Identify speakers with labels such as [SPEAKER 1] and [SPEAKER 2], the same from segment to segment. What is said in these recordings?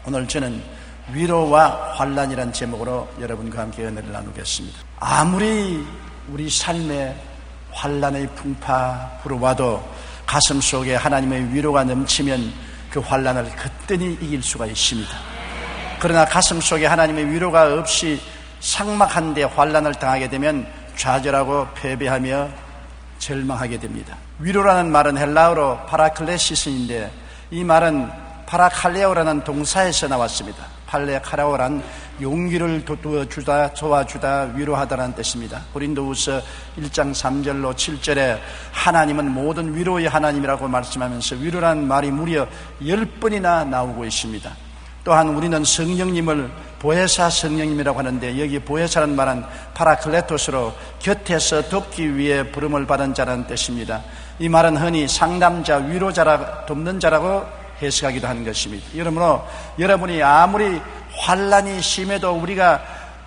[SPEAKER 1] 오늘 저는 위로와 환난이란 제목으로 여러분과 함께 은혜를 나누겠습니다. 아무리 우리 삶에 환난의 풍파 불어와도 가슴 속에 하나님의 위로가 넘치면 그 환난을 거뜬히 이길 수가 있습니다. 그러나 가슴 속에 하나님의 위로가 없이 삭막한데 환난을 당하게 되면 좌절하고 패배하며 절망하게 됩니다. 위로라는 말은 헬라어로 파라클레시스인데 이 말은 파라칼레오라는 동사에서 나왔습니다. 팔레카라오란 용기를 돋워주다, 도와주다, 위로하다라는 뜻입니다. 고린도후서 1장 3절로 7절에 하나님은 모든 위로의 하나님이라고 말씀하면서 위로라는 말이 무려 10번이나 나오고 있습니다. 또한 우리는 성령님을 보혜사 성령님이라고 하는데 여기 보혜사라는 말은 파라클레토스로 곁에서 돕기 위해 부름을 받은 자라는 뜻입니다. 이 말은 흔히 상담자, 위로자라, 돕는 자라고 해석하기도 하는 것입니다. 여러분은 여러분이 아무리 환난이 심해도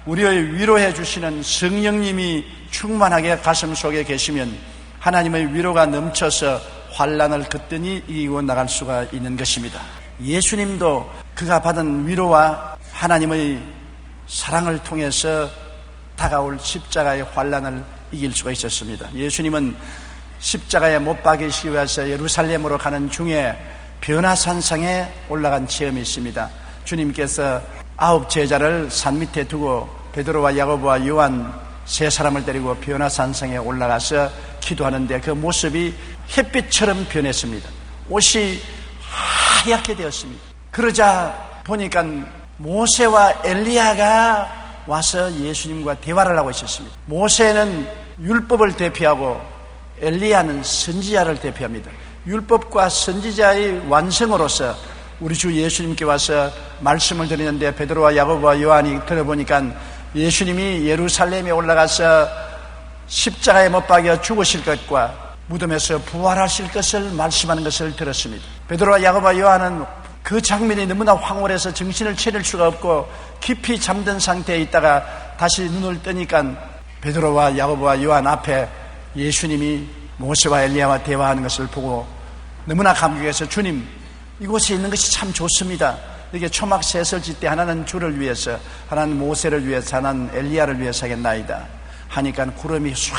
[SPEAKER 1] 우리의 위로해 주시는 성령님이 충만하게 가슴 속에 계시면 하나님의 위로가 넘쳐서 환난을 거뜬히 이기고 나갈 수가 있는 것입니다. 예수님도 그가 받은 위로와 하나님의 사랑을 통해서 다가올 십자가의 환난을 이길 수가 있었습니다. 예수님은 십자가에 못 박이시기 위해서 예루살렘으로 가는 중에 변화산상에 올라간 체험이 있습니다. 주님께서 9 제자를 산 밑에 두고 베드로와 야고보와 요한 3사람을 데리고 변화산상에 올라가서 기도하는데 그 모습이 햇빛처럼 변했습니다. 옷이 하얗게 되었습니다. 그러자 보니까 모세와 엘리야가 와서 예수님과 대화를 하고 있었습니다. 모세는 율법을 대표하고 엘리야는 선지자를 대표합니다. 율법과 선지자의 완성으로서 우리 주 예수님께 와서 말씀을 드리는데 베드로와 야고보와 요한이 들어보니까 예수님이 예루살렘에 올라가서 십자가에 못 박여 죽으실 것과 무덤에서 부활하실 것을 말씀하는 것을 들었습니다. 베드로와 야고보와 요한은 그 장면이 너무나 황홀해서 정신을 차릴 수가 없고 깊이 잠든 상태에 있다가 다시 눈을 뜨니까 베드로와 야고보와 요한 앞에 예수님이 모세와 엘리야와 대화하는 것을 보고 너무나 감격해서 주님, 이곳에 있는 것이 참 좋습니다. 이게 초막 세설지 때 하나는 주를 위해서, 하나는 모세를 위해서, 하나는 엘리야를 위해서 하겠나이다 하니까 구름이 唰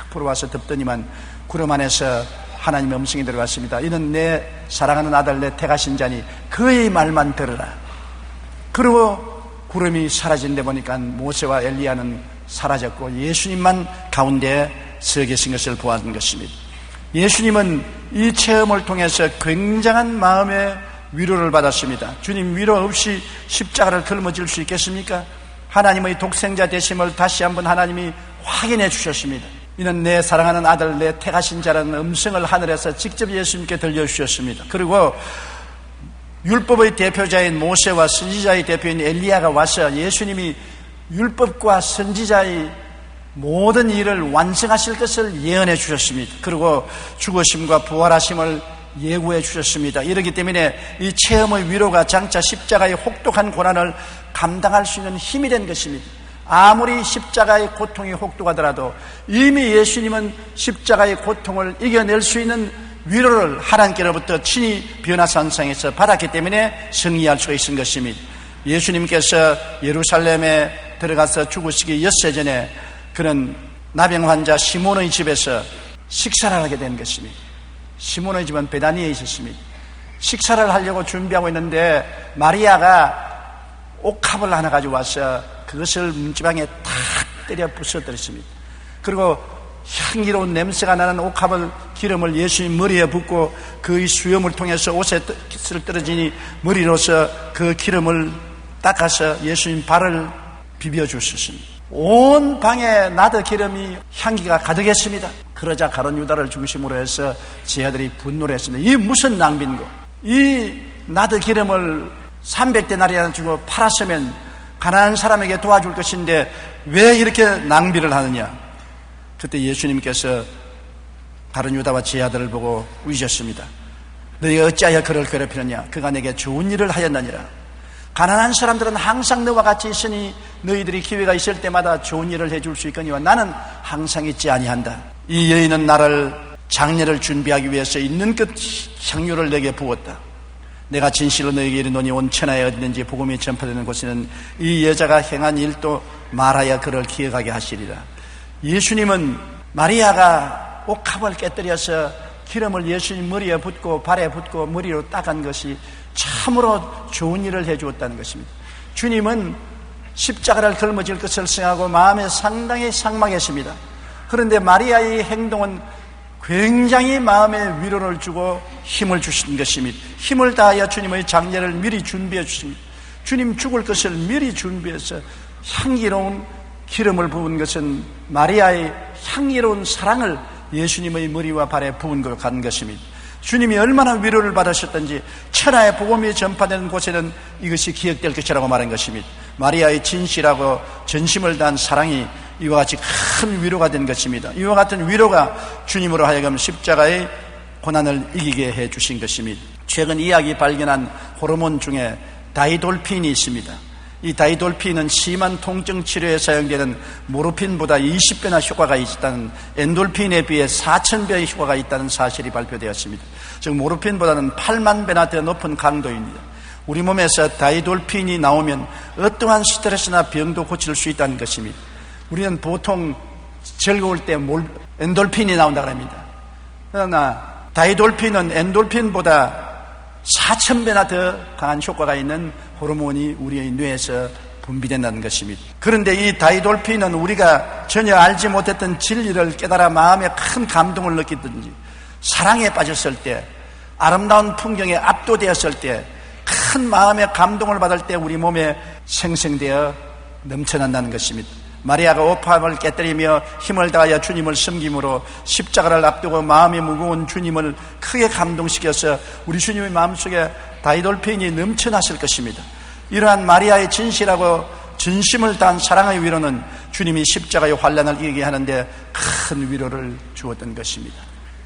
[SPEAKER 1] 불어와서 덮더니만 구름 안에서 하나님의 음성이 들어갔습니다. 이는 내 사랑하는 아들, 내 택하신 자니 그의 말만 들으라. 그리고 구름이 사라진 데 보니까 모세와 엘리야는 사라졌고 예수님만 가운데 서 계신 것을 보았는 것입니다. 예수님은 이 체험을 통해서 굉장한 마음의 위로를 받았습니다. 주님, 위로 없이 십자가를 걸머질 수 있겠습니까? 하나님의 독생자 되심을 다시 한번 하나님이 확인해 주셨습니다. 이는 내 사랑하는 아들, 내 택하신 자라는 음성을 하늘에서 직접 예수님께 들려주셨습니다. 그리고 율법의 대표자인 모세와 선지자의 대표인 엘리야가 와서 예수님이 율법과 선지자의 모든 일을 완성하실 것을 예언해 주셨습니다. 그리고 죽으심과 부활하심을 예고해 주셨습니다. 이렇기 때문에 이 체험의 위로가 장차 십자가의 혹독한 고난을 감당할 수 있는 힘이 된 것입니다. 아무리 십자가의 고통이 혹독하더라도 이미 예수님은 십자가의 고통을 이겨낼 수 있는 위로를 하나님께로부터 친히 변화산상에서 받았기 때문에 승리할 수가 있는 것입니다. 예수님께서 예루살렘에 들어가서 죽으시기 엿새 전에 그는 나병 환자 시몬의 집에서 식사를 하게 된 것입니다. 시몬의 집은 베다니에 있었습니다. 식사를 하려고 준비하고 있는데 마리아가 옥합을 하나 가지고 와서 그것을 문지방에 탁 때려 부숴뜨렸습니다. 그리고 향기로운 냄새가 나는 옥합을 기름을 예수님 머리에 붓고 그의 수염을 통해서 옷에 떨어지니 머리로서 그 기름을 닦아서 예수님 발을 비벼주셨습니다. 온 방에 나드 기름이 향기가 가득했습니다. 그러자 가룟 유다를 중심으로 해서 제자들이 분노를 했습니다. 이 무슨 낭비인고? 이 나드 기름을 300데나리나 주고 팔았으면 가난한 사람에게 도와줄 것인데 왜 이렇게 낭비를 하느냐? 그때 예수님께서 가룟 유다와 제자들을 보고 우시셨습니다. 너희가 어찌하여 그를 괴롭히느냐? 그가 내게 좋은 일을 하였느니라. 가난한 사람들은 항상 너와 같이 있으니 너희들이 기회가 있을 때마다 좋은 일을 해줄 수 있거니와 나는 항상 있지 아니한다. 이 여인은 나를 장례를 준비하기 위해서 있는 끝 향유를 내게 부었다. 내가 진실로 너에게 이르노니 온 천하에 어디든지 복음이 전파되는 곳에는 이 여자가 행한 일도 말하여 그를 기억하게 하시리라. 예수님은 마리아가 옥합을 깨뜨려서 기름을 예수님 머리에 붓고 발에 붓고 머리로 닦은 것이 참으로 좋은 일을 해주었다는 것입니다. 주님은 십자가를 걸머질 것을 생각하고 마음에 상당히 삭막했습니다. 그런데 마리아의 행동은 굉장히 마음에 위로를 주고 힘을 주신 것입니다. 힘을 다하여 주님의 장례를 미리 준비해 주십니다. 주님 죽을 것을 미리 준비해서 향기로운 기름을 부은 것은 마리아의 향기로운 사랑을 예수님의 머리와 발에 부은 것 같은 것입니다. 주님이 얼마나 위로를 받으셨던지 천하의 복음이 전파되는 곳에는 이것이 기억될 것이라고 말한 것입니다. 마리아의 진실하고 전심을 다한 사랑이 이와 같이 큰 위로가 된 것입니다. 이와 같은 위로가 주님으로 하여금 십자가의 고난을 이기게 해 주신 것입니다. 최근 이야기 발견한 호르몬 중에 다이돌핀이 있습니다. 이 다이돌핀은 심한 통증 치료에 사용되는 모르핀보다 20배나 효과가 있다는, 엔돌핀에 비해 4,000배의 효과가 있다는 사실이 발표되었습니다. 즉 모르핀보다는 8만 배나 더 높은 강도입니다. 우리 몸에서 다이돌핀이 나오면 어떠한 스트레스나 병도 고칠 수 있다는 것입니다. 우리는 보통 즐거울 때 엔돌핀이 나온다고 합니다. 그러나 다이돌핀은 엔돌핀보다 4,000배나 더 강한 효과가 있는 호르몬이 우리의 뇌에서 분비된다는 것입니다. 그런데 이 다이돌핀은 우리가 전혀 알지 못했던 진리를 깨달아 마음에 큰 감동을 느끼든지, 사랑에 빠졌을 때, 아름다운 풍경에 압도되었을 때, 큰 마음의 감동을 받을 때 우리 몸에 생성되어 넘쳐난다는 것입니다. 마리아가 옥합을 깨뜨리며 힘을 다하여 주님을 섬김으로 십자가를 앞두고 마음이 무거운 주님을 크게 감동시켜서 우리 주님의 마음속에 다이돌핀이 넘쳐났을 것입니다. 이러한 마리아의 진실하고 진심을 다한 사랑의 위로는 주님이 십자가의 환난을 이기게 하는데 큰 위로를 주었던 것입니다.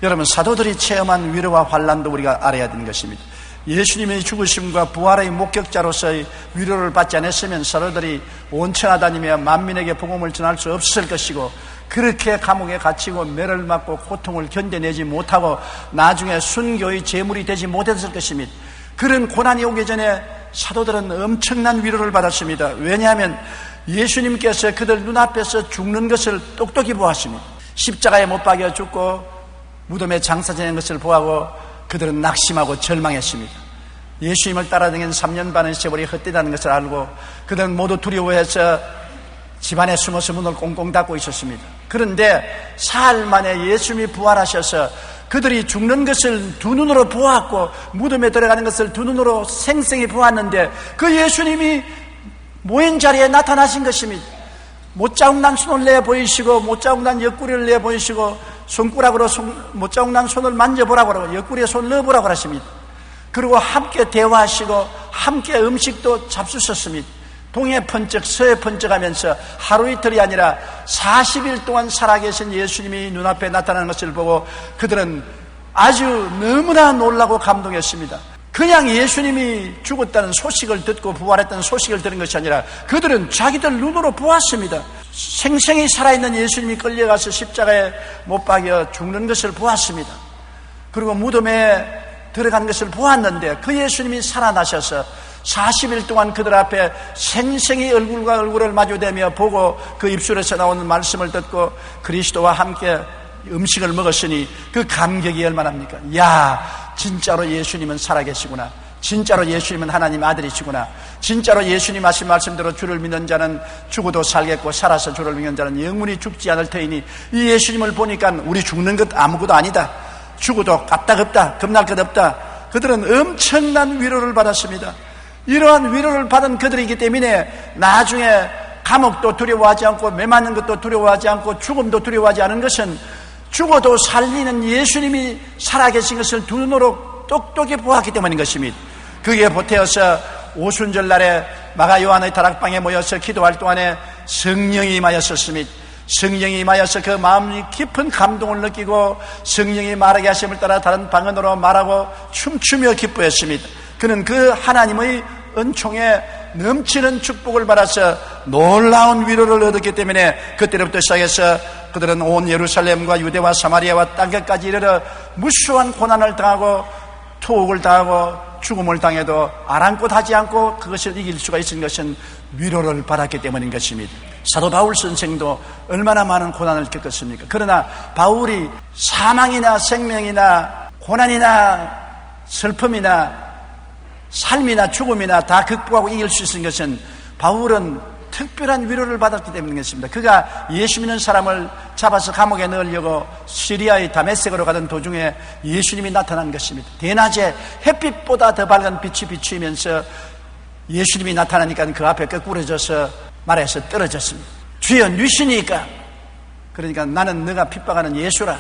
[SPEAKER 1] 여러분, 사도들이 체험한 위로와 환난도 우리가 알아야 되는 것입니다. 예수님의 죽으심과 부활의 목격자로서의 위로를 받지 않았으면 사도들이 온 천하 다니며 만민에게 복음을 전할 수 없을 것이고, 그렇게 감옥에 갇히고 매를 맞고 고통을 견뎌내지 못하고 나중에 순교의 제물이 되지 못했을 것입니다. 그런 고난이 오기 전에 사도들은 엄청난 위로를 받았습니다. 왜냐하면 예수님께서 그들 눈앞에서 죽는 것을 똑똑히 보았습니다. 십자가에 못 박여 죽고 무덤에 장사 지내는 것을 보고 그들은 낙심하고 절망했습니다. 예수님을 따라다니는 3년 반의 세월이 헛되다는 것을 알고 그들은 모두 두려워해서 집안에 숨어서 문을 꽁꽁 닫고 있었습니다. 그런데 사흘 만에 예수님이 부활하셔서 그들이 죽는 것을 두 눈으로 보았고 무덤에 들어가는 것을 두 눈으로 생생히 보았는데 그 예수님이 모인 자리에 나타나신 것입니다. 못자국난 손을 내 보이시고 못자국난 옆구리를 내 보이시고 손가락으로 못자국난 손을 만져보라고 하고 옆구리에 손을 넣어보라고 하십니다. 그리고 함께 대화하시고 함께 음식도 잡수셨습니다. 동해 번쩍 서해 번쩍 하면서 하루 이틀이 아니라 40일 동안 살아계신 예수님이 눈앞에 나타나는 것을 보고 그들은 아주 너무나 놀라고 감동했습니다. 그냥 예수님이 죽었다는 소식을 듣고 부활했다는 소식을 들은 것이 아니라 그들은 자기들 눈으로 보았습니다. 생생히 살아있는 예수님이 끌려가서 십자가에 못 박여 죽는 것을 보았습니다. 그리고 무덤에 들어간 것을 보았는데 그 예수님이 살아나셔서 40일 동안 그들 앞에 생생히 얼굴과 얼굴을 마주대며 보고 그 입술에서 나오는 말씀을 듣고 그리스도와 함께 음식을 먹었으니 그 감격이 얼마나입니까? 야, 진짜로 예수님은 살아계시구나. 진짜로 예수님은 하나님 아들이시구나. 진짜로 예수님 하신 말씀대로 주를 믿는 자는 죽어도 살겠고 살아서 주를 믿는 자는 영원히 죽지 않을 터이니 이 예수님을 보니까 우리 죽는 것 아무것도 아니다. 죽어도 까딱없다. 겁날 것 없다. 그들은 엄청난 위로를 받았습니다. 이러한 위로를 받은 그들이기 때문에 나중에 감옥도 두려워하지 않고 매 맞는 것도 두려워하지 않고 죽음도 두려워하지 않은 것은 죽어도 살리는 예수님이 살아계신 것을 두 눈으로 똑똑히 보았기 때문인 것입니다. 그게 보태어서 오순절 날에 마가 요한의 다락방에 모여서 기도할 동안에 성령이 임하였었습니다. 성령이 임하여서 그 마음이 깊은 감동을 느끼고 성령이 말하게 하심을 따라 다른 방언으로 말하고 춤추며 기뻐했습니다. 그는 그 하나님의 은총에 넘치는 축복을 받아서 놀라운 위로를 얻었기 때문에 그때부터 시작해서 그들은 온 예루살렘과 유대와 사마리아와 땅끝까지 이르러 무수한 고난을 당하고 투옥을 당하고 죽음을 당해도 아랑곳하지 않고 그것을 이길 수가 있은 것은 위로를 받았기 때문인 것입니다. 사도 바울 선생도 얼마나 많은 고난을 겪었습니까? 그러나 바울이 사망이나 생명이나 고난이나 슬픔이나 삶이나 죽음이나 다 극복하고 이길 수 있는 것은 바울은 특별한 위로를 받았기 때문인 것입니다. 그가 예수 믿는 사람을 잡아서 감옥에 넣으려고 시리아의 다메섹으로 가던 도중에 예수님이 나타난 것입니다. 대낮에 햇빛보다 더 밝은 빛이 비추면서 예수님이 나타나니까 그 앞에 거꾸러져서 말해서 떨어졌습니다. 주여 누시니까, 그러니까 나는 네가 핍박하는 예수라.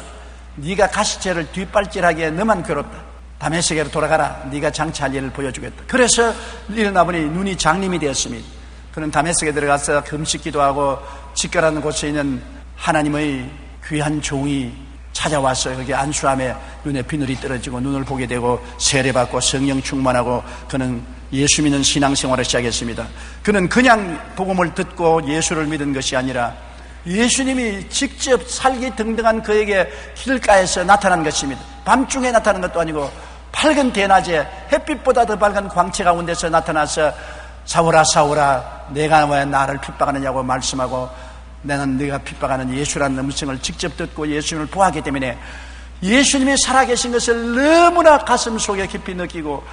[SPEAKER 1] 네가 가시체를 뒷발질하기에 너만 괴롭다. 다메섹으로 돌아가라. 네가 장차할 일을 보여주겠다. 그래서 일어나 보니 눈이 장림이 되었습니다. 그는 다메섹에 들어가서 금식 기도하고 직결하는 곳에 있는 하나님의 귀한 종이 찾아와서 거기 안수함에 눈에 비늘이 떨어지고 눈을 보게 되고 세례받고 성령 충만하고 그는 예수 믿는 신앙생활을 시작했습니다. 그는 그냥 복음을 듣고 예수를 믿은 것이 아니라 예수님이 직접 살기 등등한 그에게 길가에서 나타난 것입니다. 밤중에 나타난 것도 아니고 밝은 대낮에 햇빛보다 더 밝은 광채 가운데서 나타나서 사울아 사울아 내가 왜 나를 핍박하느냐고 말씀하고 나는 네가 핍박하는 예수라는 음성을 직접 듣고 예수님을 보았기 때문에 예수님이 살아계신 것을 너무나 가슴 속에 깊이 느끼고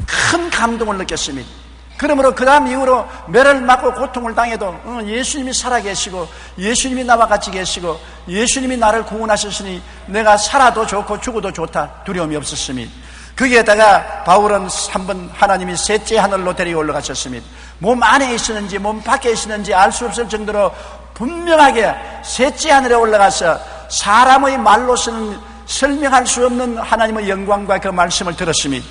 [SPEAKER 1] 큰 감동을 느꼈습니다. 그러므로 그 다음 이후로 매를 맞고 고통을 당해도 예수님이 살아계시고 예수님이 나와 같이 계시고 예수님이 나를 구원하셨으니 내가 살아도 좋고 죽어도 좋다 두려움이 없었습니다. 거기에다가 바울은 한번 하나님이 셋째 하늘로 데리고 올라가셨습니다. 몸 안에 있었는지 몸 밖에 있었는지 알 수 없을 정도로 분명하게 셋째 하늘에 올라가서 사람의 말로서는 설명할 수 없는 하나님의 영광과 그 말씀을 들었습니다.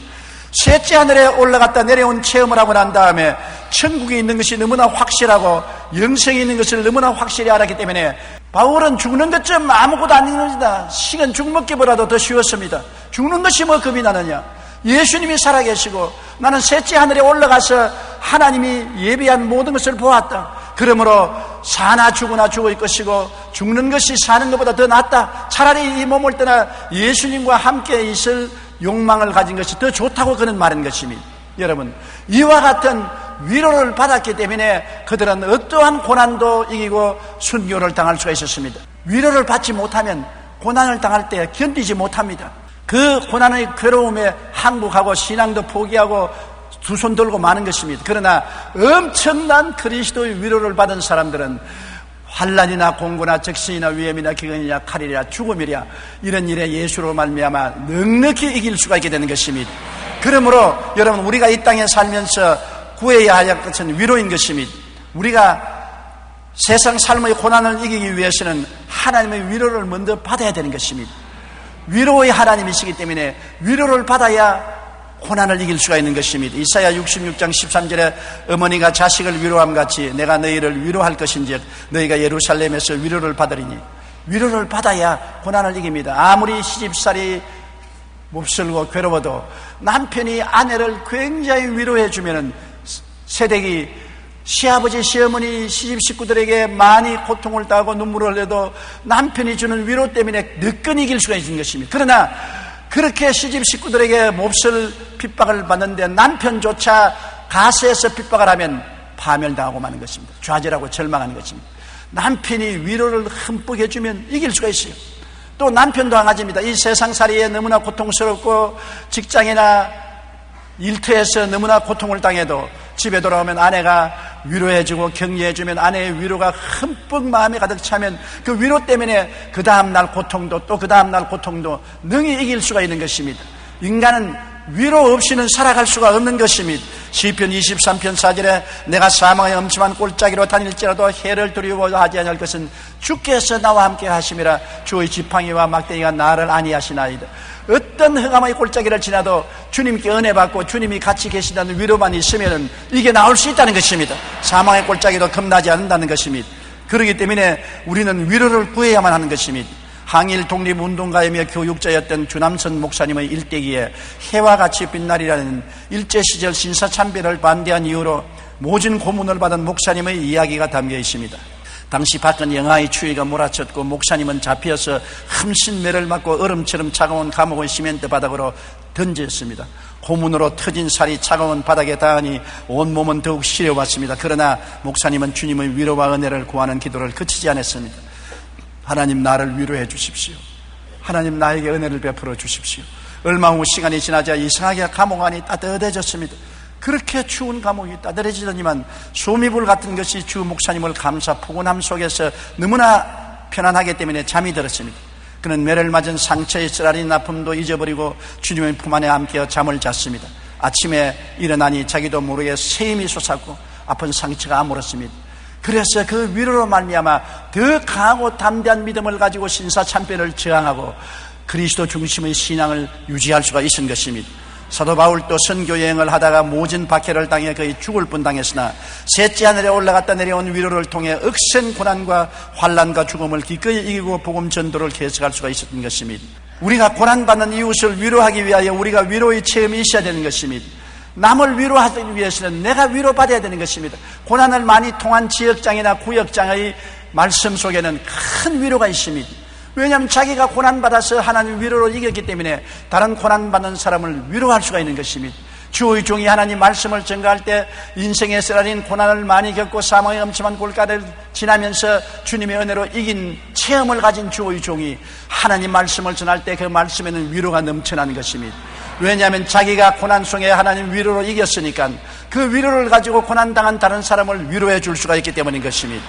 [SPEAKER 1] 셋째 하늘에 올라갔다 내려온 체험을 하고 난 다음에 천국에 있는 것이 너무나 확실하고 영생이 있는 것을 너무나 확실히 알았기 때문에 바울은 죽는 것 좀 아무것도 아닌 것이다. 식은 죽먹기보다도 더 쉬웠습니다. 죽는 것이 뭐 겁이 나느냐. 예수님이 살아계시고 나는 셋째 하늘에 올라가서 하나님이 예비한 모든 것을 보았다. 그러므로 사나 죽으나 죽을 것이고 죽는 것이 사는 것보다 더 낫다. 차라리 이 몸을 떠나 예수님과 함께 있을 욕망을 가진 것이 더 좋다고 그는 말한 것입니다. 여러분, 이와 같은 위로를 받았기 때문에 그들은 어떠한 고난도 이기고 순교를 당할 수가 있었습니다. 위로를 받지 못하면 고난을 당할 때 견디지 못합니다. 그 고난의 괴로움에 항복하고 신앙도 포기하고 두 손 들고 마는 것입니다. 그러나 엄청난 그리스도의 위로를 받은 사람들은 환난이나 공고나 적신이나 위험이나 기근이나 칼이라 죽음이랴 이런 일에 예수로 말미암아 넉넉히 이길 수가 있게 되는 것입니다. 그러므로 여러분 우리가 이 땅에 살면서 구해야 할 것은 위로인 것입니다. 우리가 세상 삶의 고난을 이기기 위해서는 하나님의 위로를 먼저 받아야 되는 것입니다. 위로의 하나님이시기 때문에 위로를 받아야 고난을 이길 수가 있는 것입니다. 이사야 66장 13절에 어머니가 자식을 위로함 같이 내가 너희를 위로할 것인즉 너희가 예루살렘에서 위로를 받으리니 위로를 받아야 고난을 이깁니다. 아무리 시집살이 몹쓸고 괴로워도 남편이 아내를 굉장히 위로해 주면은 세댁이 시아버지 시어머니 시집 식구들에게 많이 고통을 당하고 눈물을 흘려도 남편이 주는 위로 때문에 늦건 이길 수가 있는 것입니다. 그러나 그렇게 시집 식구들에게 몹쓸 핍박을 받는데 남편조차 가세에서 핍박을 하면 파멸당하고 마는 것입니다. 좌절하고 절망하는 것입니다. 남편이 위로를 흠뻑 해주면 이길 수가 있어요. 또 남편도 한가지입니다. 이 세상살이에 너무나 고통스럽고 직장이나 일터에서 너무나 고통을 당해도 집에 돌아오면 아내가 위로해주고 격려해주면 아내의 위로가 흠뻑 마음에 가득 차면 그 위로 때문에 그 다음날 고통도 또 그 다음날 고통도 능히 이길 수가 있는 것입니다. 인간은 위로 없이는 살아갈 수가 없는 것입니다. 시편 23편 4절에 내가 사망의 엄침한 골짜기로 다닐지라도 해를 두려워하지 않을 것은 주께서 나와 함께 하심이라. 주의 지팡이와 막대기가 나를 안위하시나이다. 어떤 흑암의 골짜기를 지나도 주님께 은혜 받고 주님이 같이 계시다는 위로만 있으면 이게 나올 수 있다는 것입니다. 사망의 골짜기도 겁나지 않는다는 것입니다. 그렇기 때문에 우리는 위로를 구해야만 하는 것입니다. 항일 독립운동가이며 교육자였던 주남선 목사님의 일대기에 해와 같이 빛나리라는 일제시절 신사참배를 반대한 이유로 모진 고문을 받은 목사님의 이야기가 담겨 있습니다. 당시 밖은 영하의 추위가 몰아쳤고 목사님은 잡혀서 흠신 매를 맞고 얼음처럼 차가운 감옥의 시멘트 바닥으로 던졌습니다. 고문으로 터진 살이 차가운 바닥에 닿으니 온몸은 더욱 시려왔습니다. 그러나 목사님은 주님의 위로와 은혜를 구하는 기도를 그치지 않았습니다. 하나님, 나를 위로해 주십시오. 하나님, 나에게 은혜를 베풀어 주십시오. 얼마 후 시간이 지나자 이상하게 감옥 안이 따뜻해졌습니다. 그렇게 추운 감옥이 따뜻해지더니만 소미불 같은 것이 주 목사님을 감싸 포근함 속에서 너무나 편안하기 때문에 잠이 들었습니다. 그는 매를 맞은 상처의 쓰라린 아픔도 잊어버리고 주님의 품 안에 함께 잠을 잤습니다. 아침에 일어나니 자기도 모르게 세임이 솟았고 아픈 상처가 아물었습니다. 그래서 그 위로로 말미암아 더 강하고 담대한 믿음을 가지고 신사참배를 저항하고 그리스도 중심의 신앙을 유지할 수가 있은 것입니다. 사도 바울도 선교 여행을 하다가 모진 박해를 당해 거의 죽을 뻔당했으나 셋째 하늘에 올라갔다 내려온 위로를 통해 억센 고난과 환난과 죽음을 기꺼이 이기고 복음 전도를 계속할 수가 있었던 것입니다. 우리가 고난받는 이웃을 위로하기 위하여 우리가 위로의 체험이 있어야 되는 것입니다. 남을 위로하기 위해서는 내가 위로받아야 되는 것입니다. 고난을 많이 통한 지역장이나 구역장의 말씀 속에는 큰 위로가 있습니다. 왜냐하면 자기가 고난받아서 하나님 위로를 이겼기 때문에 다른 고난받는 사람을 위로할 수가 있는 것입니다. 주의 종이 하나님 말씀을 전가할 때 인생의 쓰라린 고난을 많이 겪고 사망의 엄침한 골가를 지나면서 주님의 은혜로 이긴 체험을 가진 주의 종이 하나님 말씀을 전할 때 그 말씀에는 위로가 넘쳐나는 것입니다. 왜냐하면 자기가 고난 속에 하나님 위로로 이겼으니까 그 위로를 가지고 고난당한 다른 사람을 위로해 줄 수가 있기 때문인 것입니다.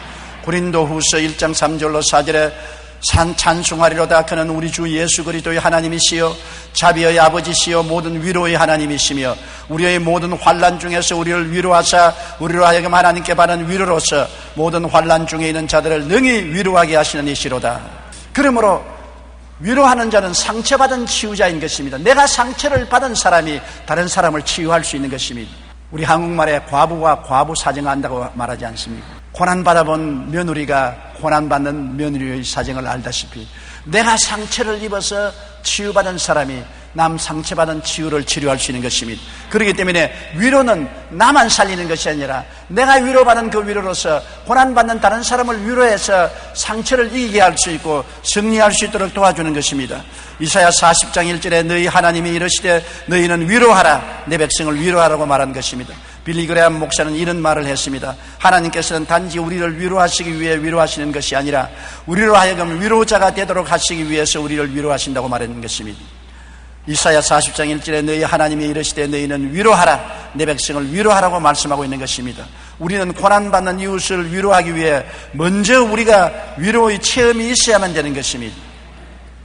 [SPEAKER 1] 고린도후서 1장 3절로 4절에 찬송하리로다. 그는 우리 주 예수 그리스도의 하나님이시여 자비의 아버지시여 모든 위로의 하나님이시며 우리의 모든 환난 중에서 우리를 위로하사 우리로 하여금 하나님께 받은 위로로서 모든 환난 중에 있는 자들을 능히 위로하게 하시는 이시로다. 그러므로 위로하는 자는 상처받은 치유자인 것입니다. 내가 상처를 받은 사람이 다른 사람을 치유할 수 있는 것입니다. 우리 한국말에 과부가 과부 사정을 안다고 말하지 않습니까? 고난받아본 며느리가 고난받는 며느리의 사정을 알다시피 내가 상처를 입어서 치유받은 사람이 남 상처받은 치유를 치료할 수 있는 것입니다. 그렇기 때문에 위로는 나만 살리는 것이 아니라 내가 위로받은 그 위로로서 고난받는 다른 사람을 위로해서 상처를 이기게 할 수 있고 승리할 수 있도록 도와주는 것입니다. 이사야 40장 1절에 너희 하나님이 이르시되 너희는 위로하라 내 백성을 위로하라고 말한 것입니다. 빌리 그레함 목사는 이런 말을 했습니다. 하나님께서는 단지 우리를 위로하시기 위해 위로하시는 것이 아니라 우리로 하여금 위로자가 되도록 하시기 위해서 우리를 위로하신다고 말하는 것입니다. 이사야 40장 1절에 너희 하나님이 이르시되 너희는 위로하라 내 백성을 위로하라고 말씀하고 있는 것입니다. 우리는 고난받는 이웃을 위로하기 위해 먼저 우리가 위로의 체험이 있어야만 되는 것입니다.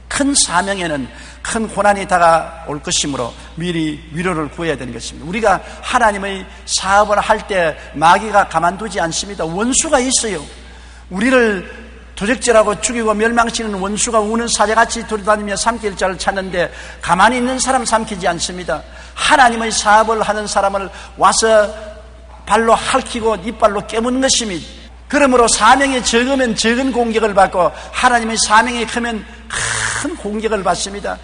[SPEAKER 1] 큰 사명에는 큰 고난이 다가올 것이므로 미리 위로를 구해야 되는 것입니다. 우리가 하나님의 사업을 할 때 마귀가 가만두지 않습니다. 원수가 있어요. 우리를 도적질하고 죽이고 멸망시키는 원수가 우는 사자같이 돌아다니며 삼킬 자를 찾는데 가만히 있는 사람 삼키지 않습니다. 하나님의 사업을 하는 사람을 와서 발로 핥히고 이빨로 깨무는 것입니다. 그러므로 사명이 적으면 적은 공격을 받고 하나님의 사명이 크면 큰 공격을 받습니다.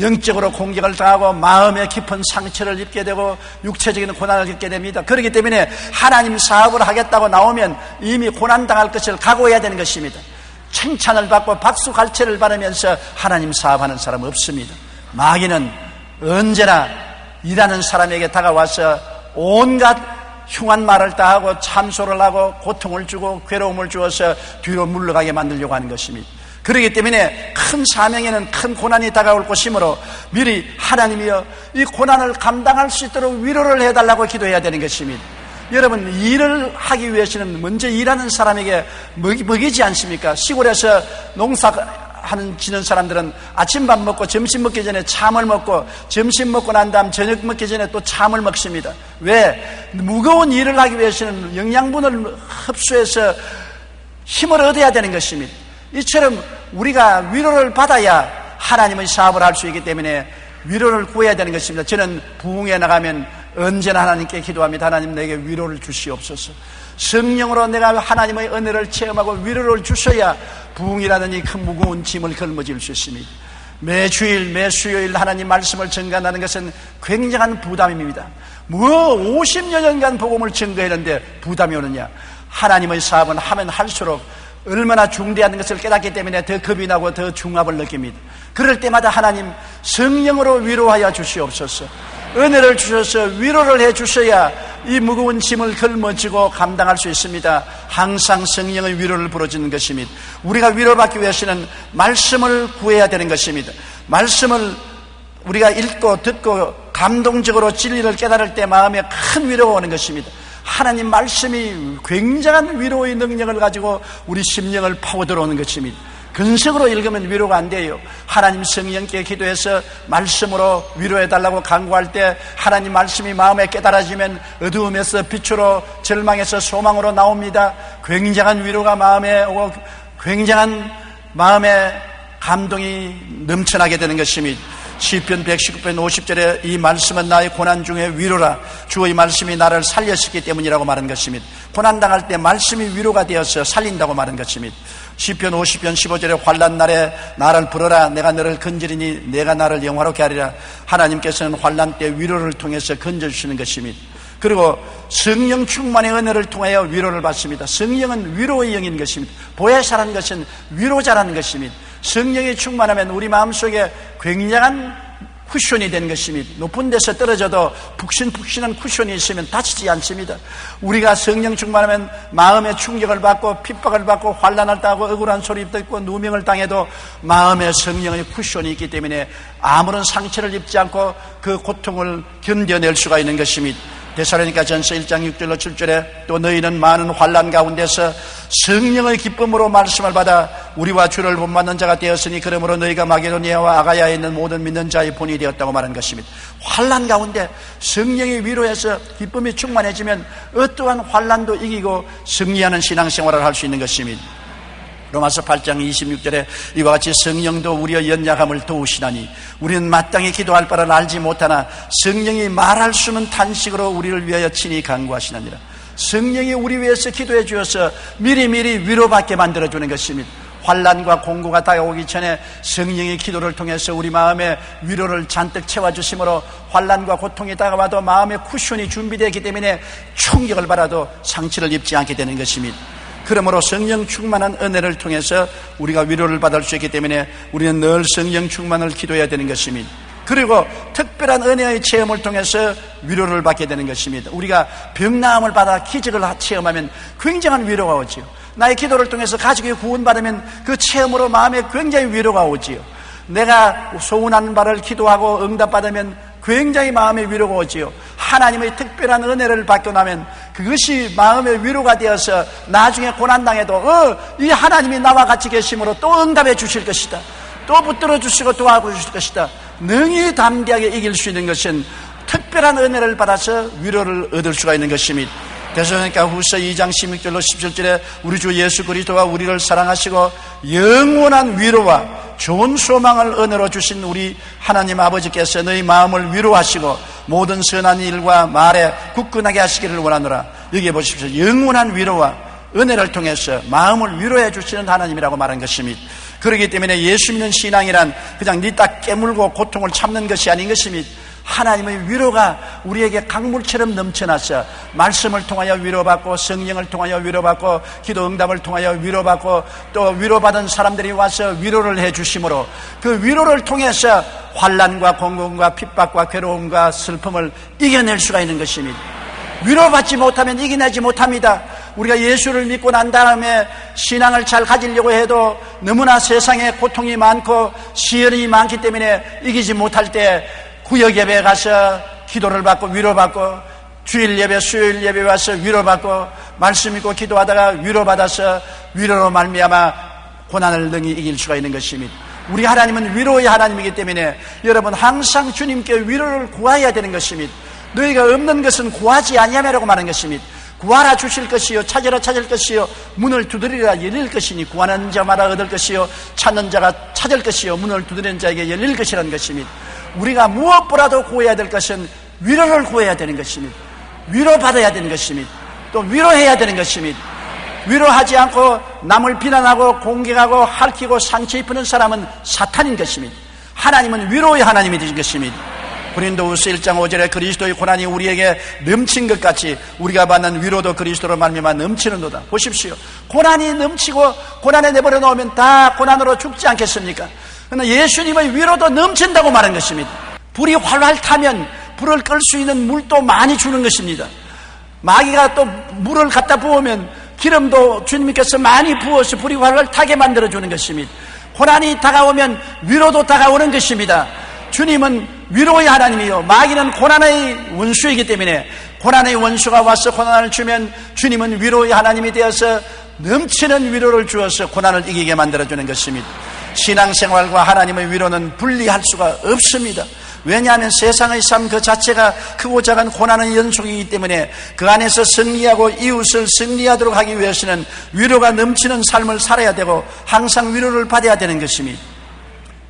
[SPEAKER 1] 영적으로 공격을 당하고 마음에 깊은 상처를 입게 되고 육체적인 고난을 겪게 됩니다. 그렇기 때문에 하나님 사업을 하겠다고 나오면 이미 고난당할 것을 각오해야 되는 것입니다. 칭찬을 받고 박수 갈채를 받으면서 하나님 사업하는 사람 없습니다. 마귀는 언제나 일하는 사람에게 다가와서 온갖 흉한 말을 다하고 참소를 하고 고통을 주고 괴로움을 주어서 뒤로 물러가게 만들려고 하는 것입니다. 그렇기 때문에 큰 사명에는 큰 고난이 다가올 것이므로 미리 하나님이여 이 고난을 감당할 수 있도록 위로를 해달라고 기도해야 되는 것입니다. 여러분, 일을 하기 위해서는 먼저 일하는 사람에게 먹이지 않습니까? 시골에서 농사하는 지는 사람들은 아침밥 먹고 점심 먹기 전에 참을 먹고 점심 먹고 난 다음 저녁 먹기 전에 또 참을 먹습니다. 왜? 무거운 일을 하기 위해서는 영양분을 흡수해서 힘을 얻어야 되는 것입니다. 이처럼 우리가 위로를 받아야 하나님의 사업을 할 수 있기 때문에 위로를 구해야 되는 것입니다. 저는 부흥에 나가면 언제나 하나님께 기도합니다. 하나님 내게 위로를 주시옵소서. 성령으로 내가 하나님의 은혜를 체험하고 위로를 주셔야 부흥이라는 이 큰 무거운 짐을 걸머질 수 있습니다. 매주일 매수요일 하나님 말씀을 전가하는 것은 굉장한 부담입니다. 50여 년간 복음을 전가했는데 부담이 오느냐? 하나님의 사업은 하면 할수록 얼마나 중대한 것을 깨닫기 때문에 더 겁이 나고 더 중압을 느낍니다. 그럴 때마다 하나님 성령으로 위로하여 주시옵소서. 은혜를 주셔서 위로를 해 주셔야 이 무거운 짐을 걸머지고 감당할 수 있습니다. 항상 성령의 위로를 부어주는 것입니다. 우리가 위로받기 위해서는 말씀을 구해야 되는 것입니다. 말씀을 우리가 읽고 듣고 감동적으로 진리를 깨달을 때 마음에 큰 위로가 오는 것입니다. 하나님 말씀이 굉장한 위로의 능력을 가지고 우리 심령을 파고 들어오는 것입니다. 근성으로 읽으면 위로가 안 돼요. 하나님 성령께 기도해서 말씀으로 위로해달라고 간구할 때 하나님 말씀이 마음에 깨달아지면 어두움에서 빛으로, 절망에서 소망으로 나옵니다. 굉장한 위로가 마음에 오고 굉장한 마음의 감동이 넘쳐나게 되는 것입니다. 시편 119편 50절에 이 말씀은 나의 고난 중에 위로라. 주의 말씀이 나를 살렸기 때문이라고 말한 것입니다. 고난당할 때 말씀이 위로가 되어서 살린다고 말한 것입니다. 시편 50편 15절에 환난 날에 나를 부르라. 내가 너를 건지리니 내가 나를 영화롭게 하리라. 하나님께서는 환난 때 위로를 통해서 건져주시는 것입니다. 그리고 성령 충만의 은혜를 통하여 위로를 받습니다. 성령은 위로의 영인 것입니다. 보혜사라는 것은 위로자라는 것입니다. 성령이 충만하면 우리 마음속에 굉장한 쿠션이 되는 것입니다. 높은 데서 떨어져도 푹신푹신한 쿠션이 있으면 다치지 않습니다. 우리가 성령 충만하면 마음의 충격을 받고 핍박을 받고 환난을 당하고 억울한 소리 듣고 누명을 당해도 마음의 성령의 쿠션이 있기 때문에 아무런 상처를 입지 않고 그 고통을 견뎌낼 수가 있는 것입니다. 데살로니가전서 1장 6절로 7절에 또 너희는 많은 환난 가운데서 성령의 기쁨으로 말씀을 받아 우리와 주를 본받는 자가 되었으니 그러므로 너희가 마게도니아와 아가야에 있는 모든 믿는 자의 본이 되었다고 말한 것입니다. 환난 가운데 성령이 위로해서 기쁨이 충만해지면 어떠한 환난도 이기고 승리하는 신앙생활을 할 수 있는 것입니다. 로마서 8장 26절에 이와 같이 성령도 우리의 연약함을 도우시나니 우리는 마땅히 기도할 바를 알지 못하나 성령이 말할 수 없는 탄식으로 우리를 위하여 친히 간구하시느니라. 성령이 우리 위해서 기도해 주어서 미리미리 위로받게 만들어주는 것입니다. 환난과 공고가 다가오기 전에 성령의 기도를 통해서 우리 마음에 위로를 잔뜩 채워주심으로 환난과 고통이 다가와도 마음의 쿠션이 준비되기 때문에 충격을 받아도 상처를 입지 않게 되는 것입니다. 그러므로 성령 충만한 은혜를 통해서 우리가 위로를 받을 수 있기 때문에 우리는 늘 성령 충만을 기도해야 되는 것입니다. 그리고 특별한 은혜의 체험을 통해서 위로를 받게 되는 것입니다. 우리가 병나음을 받아 기적을 체험하면 굉장한 위로가 오지요. 나의 기도를 통해서 가족이 구원받으면 그 체험으로 마음에 굉장히 위로가 오지요. 내가 소원하는 바를 기도하고 응답받으면 굉장히 마음의 위로가 오지요. 하나님의 특별한 은혜를 받고 나면 그것이 마음의 위로가 되어서 나중에 고난당해도 이 하나님이 나와 같이 계심으로 또 응답해 주실 것이다. 또 붙들어 주시고 도와주실 것이다. 능히 담대하게 이길 수 있는 것은 특별한 은혜를 받아서 위로를 얻을 수가 있는 것입니다. 데살로니가 후서 2장 16절로 17절에 우리 주 예수 그리스도가 우리를 사랑하시고 영원한 위로와 좋은 소망을 은혜로 주신 우리 하나님 아버지께서 너희 마음을 위로하시고 모든 선한 일과 말에 굳건하게 하시기를 원하노라. 여기에 보십시오. 영원한 위로와 은혜를 통해서 마음을 위로해 주시는 하나님이라고 말한 것입니다. 그렇기 때문에 예수 믿는 신앙이란 그냥 니 딱 깨물고 고통을 참는 것이 아닌 것입니다. 하나님의 위로가 우리에게 강물처럼 넘쳐나서 말씀을 통하여 위로받고 성령을 통하여 위로받고 기도 응답을 통하여 위로받고 또 위로받은 사람들이 와서 위로를 해 주심으로 그 위로를 통해서 환난과 공공과 핍박과 괴로움과 슬픔을 이겨낼 수가 있는 것입니다. 위로받지 못하면 이겨내지 못합니다. 우리가 예수를 믿고 난 다음에 신앙을 잘 가지려고 해도 너무나 세상에 고통이 많고 시련이 많기 때문에 이기지 못할 때 구역 예배에 가서 기도를 받고 위로받고 주일 예배 수요일 예배 와서 위로받고 말씀 읽고 기도하다가 위로받아서 위로로 말미암아 고난을 능히 이길 수가 있는 것입니다. 우리 하나님은 위로의 하나님이기 때문에 여러분 항상 주님께 위로를 구해야 되는 것입니다. 너희가 없는 것은 구하지 아니하매라고 말하는 것입니다. 구하라 주실 것이요 찾으라 찾을 것이요 문을 두드리라 열릴 것이니 구하는 자마다 얻을 것이요 찾는 자가 찾을 것이요 문을 두드리는 자에게 열릴 것이라는 것입니다. 우리가 무엇보다도 구해야 될 것은 위로를 구해야 되는 것입니다. 위로받아야 되는 것입니다. 또 위로해야 되는 것입니다. 위로하지 않고 남을 비난하고 공격하고 핥히고 상처 입히는 사람은 사탄인 것입니다. 하나님은 위로의 하나님이 되신 것입니다. 고린도후서 1장 5절에 그리스도의 고난이 우리에게 넘친 것 같이 우리가 받는 위로도 그리스도로 말미암아 넘치는도다. 보십시오. 고난이 넘치고 고난에 내버려 놓으면 다 고난으로 죽지 않겠습니까? 그러나 예수님의 위로도 넘친다고 말한 것입니다. 불이 활활 타면 불을 끌 수 있는 물도 많이 주는 것입니다. 마귀가 또 물을 갖다 부으면 기름도 주님께서 많이 부어서 불이 활활 타게 만들어주는 것입니다. 고난이 다가오면 위로도 다가오는 것입니다. 주님은 위로의 하나님이요, 마귀는 고난의 원수이기 때문에 고난의 원수가 와서 고난을 주면 주님은 위로의 하나님이 되어서 넘치는 위로를 주어서 고난을 이기게 만들어주는 것입니다. 신앙생활과 하나님의 위로는 분리할 수가 없습니다. 왜냐하면 세상의 삶 그 자체가 크고 작은 고난의 연속이기 때문에 그 안에서 승리하고 이웃을 승리하도록 하기 위해서는 위로가 넘치는 삶을 살아야 되고 항상 위로를 받아야 되는 것입니다.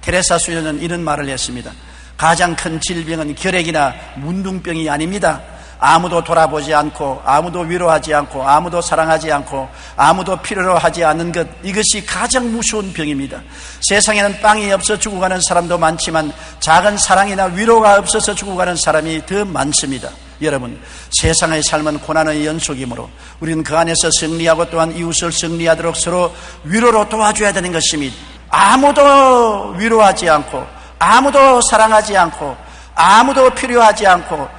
[SPEAKER 1] 테레사 수녀는 이런 말을 했습니다. 가장 큰 질병은 결핵이나 문둥병이 아닙니다. 아무도 돌아보지 않고 아무도 위로하지 않고 아무도 사랑하지 않고 아무도 필요로 하지 않는 것, 이것이 가장 무서운 병입니다. 세상에는 빵이 없어 죽어가는 사람도 많지만 작은 사랑이나 위로가 없어서 죽어가는 사람이 더 많습니다. 여러분, 세상의 삶은 고난의 연속이므로 우리는 그 안에서 승리하고 또한 이웃을 승리하도록 서로 위로로 도와줘야 되는 것입니다. 아무도 위로하지 않고 아무도 사랑하지 않고 아무도 필요하지 않고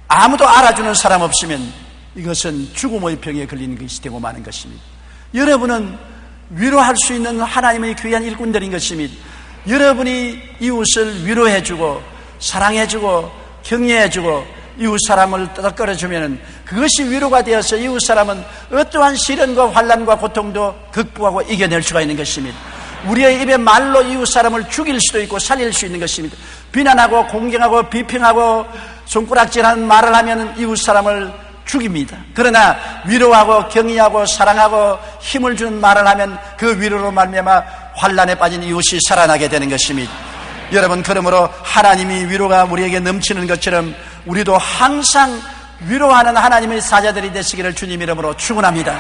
[SPEAKER 1] 아무도 알아주는 사람 없으면 이것은 죽음의 병에 걸리는 것이 되고 마는 것입니다. 여러분은 위로할 수 있는 하나님의 귀한 일꾼들인 것입니다. 여러분이 이웃을 위로해주고 사랑해주고 격려해주고 이웃 사람을 떠들어주면 그것이 위로가 되어서 이웃 사람은 어떠한 시련과 환난과 고통도 극복하고 이겨낼 수가 있는 것입니다. 우리의 입에 말로 이웃 사람을 죽일 수도 있고 살릴 수 있는 것입니다. 비난하고 공경하고 비평하고 손가락질하는 말을 하면 이웃 사람을 죽입니다. 그러나 위로하고 격려하고 사랑하고 힘을 주는 말을 하면 그 위로로 말미암아 환난에 빠진 이웃이 살아나게 되는 것입니다. 여러분, 그러므로 하나님이 위로가 우리에게 넘치는 것처럼 우리도 항상 위로하는 하나님의 사자들이 되시기를 주님 이름으로 축원합니다.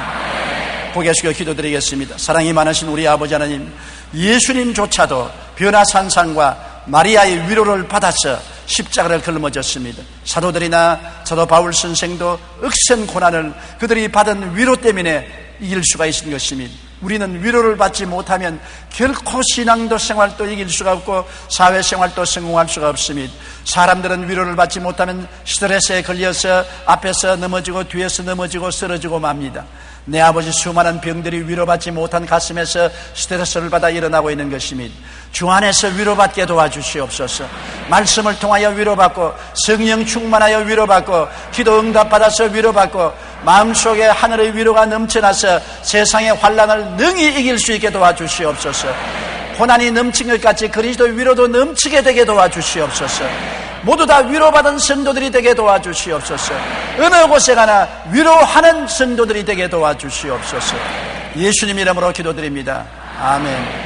[SPEAKER 1] 고개 숙여 기도드리겠습니다. 사랑이 많으신 우리 아버지 하나님, 예수님조차도 변화산상과 마리아의 위로를 받아서 십자가를 걸머졌습니다. 사도들이나 사도 바울 선생도 억센 고난을 그들이 받은 위로 때문에 이길 수가 있는 것입니다. 우리는 위로를 받지 못하면 결코 신앙도 생활도 이길 수가 없고 사회생활도 성공할 수가 없습니다. 사람들은 위로를 받지 못하면 스트레스에 걸려서 앞에서 넘어지고 뒤에서 넘어지고 쓰러지고 맙니다. 내 아버지, 수많은 병들이 위로받지 못한 가슴에서 스트레스를 받아 일어나고 있는 것입니다. 주 안에서 위로받게 도와주시옵소서. 말씀을 통하여 위로받고 성령 충만하여 위로받고 기도 응답받아서 위로받고 마음속에 하늘의 위로가 넘쳐나서 세상의 환난을 능히 이길 수 있게 도와주시옵소서. 고난이 넘친 것 같이 그리스도의 위로도 넘치게 되게 도와주시옵소서. 모두 다 위로받은 성도들이 되게 도와주시옵소서. 어느 곳에 가나 위로하는 성도들이 되게 도와주시옵소서. 예수님 이름으로 기도드립니다. 아멘.